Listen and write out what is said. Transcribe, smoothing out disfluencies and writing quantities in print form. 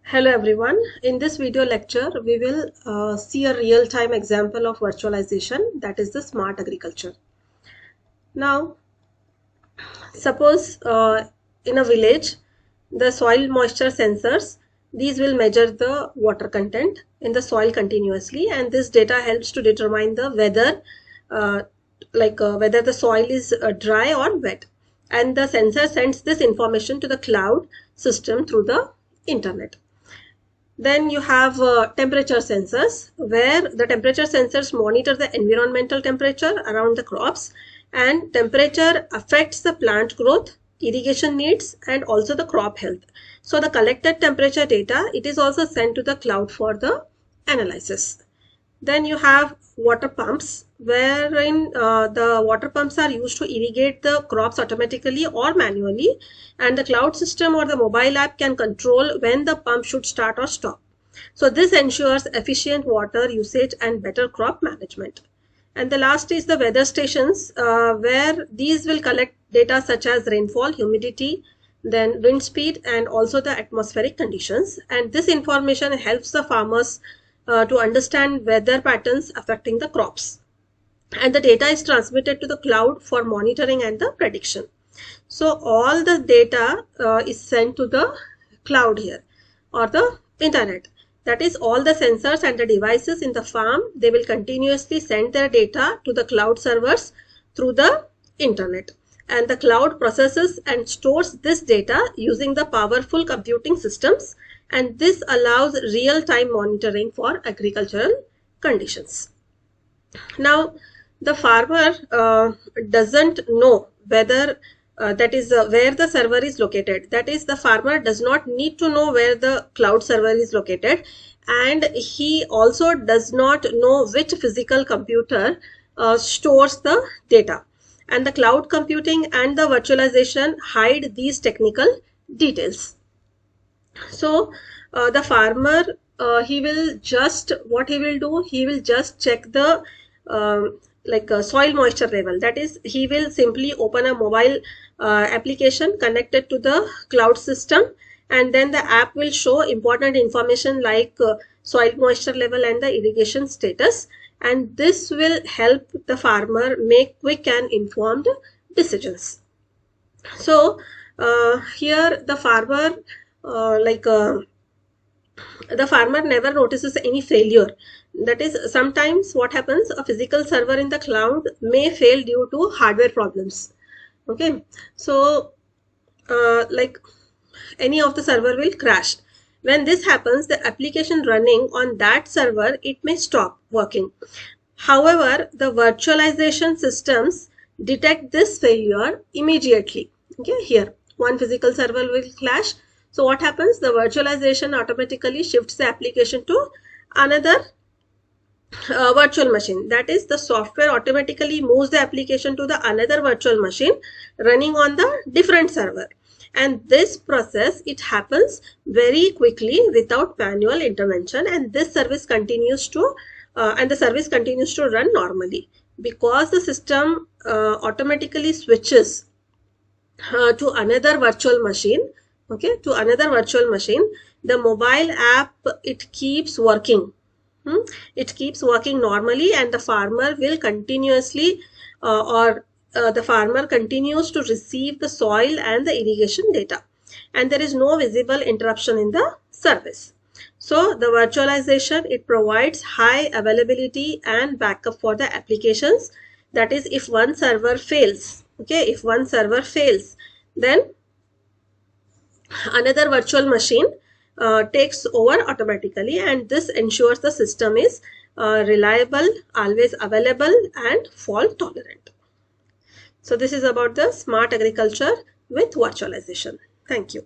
Hello everyone. In this video lecture, we will see a real-time example of virtualization, that is the smart agriculture. Now, suppose in a village, the soil moisture sensors, these will measure the water content in the soil continuously, and this data helps to determine the weather, whether the soil is dry or wet. And the sensor sends this information to the cloud system through the internet. Then you have temperature sensors, where the temperature sensors monitor the environmental temperature around the crops, and temperature affects the plant growth, irrigation needs, and also the crop health. So the collected temperature data, it is also sent to the cloud for the analysis. Then you have water pumps, wherein the water pumps are used to irrigate the crops automatically or manually, and the cloud system or the mobile app can control when the pump should start or stop. So this ensures efficient water usage and better crop management. And the last is the weather stations, where these will collect data such as rainfall, humidity, then wind speed, and also the atmospheric conditions. And this information helps the farmers to understand weather patterns affecting the crops. And the data is transmitted to the cloud for monitoring and the prediction. So all the data is sent to the cloud here, or the internet. That is, all the sensors and the devices in the farm, they will continuously send their data to the cloud servers through the internet. And the cloud processes and stores this data using the powerful computing systems, and this allows real-time monitoring for agricultural conditions. Now, the farmer doesn't know whether where the server is located. That is, the farmer does not need to know where the cloud server is located, and he also does not know which physical computer stores the data. And the cloud computing and the virtualization hide these technical details. So the farmer, he will just check the soil moisture level. That is, he will simply open a mobile application connected to the cloud system, and then the app will show important information like soil moisture level and the irrigation status, and this will help the farmer make quick and informed decisions. So here the farmer the farmer never notices any failure. That is, sometimes what happens, a physical server in the cloud may fail due to hardware problems. Okay, so any of the server will crash. When this happens, the application running on that server, it may stop working. However, the virtualization systems detect this failure immediately. Okay, here one physical server will crash. So what happens? The virtualization automatically shifts the application to another virtual machine. That is, the software automatically moves the application to the another virtual machine running on the different server. And this process, it happens very quickly without manual intervention, and this service continues to run normally, because the system automatically switches to another virtual machine. Okay, to another virtual machine. The mobile app, it keeps working. It keeps working normally, and the farmer will continuously the farmer continues to receive the soil and the irrigation data, and there is no visible interruption in the service. So the virtualization, it provides high availability and backup for the applications. That is, if one server fails, if one server fails, then another virtual machine takes over automatically, and this ensures the system is reliable, always available, and fault tolerant. So this is about the smart agriculture with virtualization. Thank you.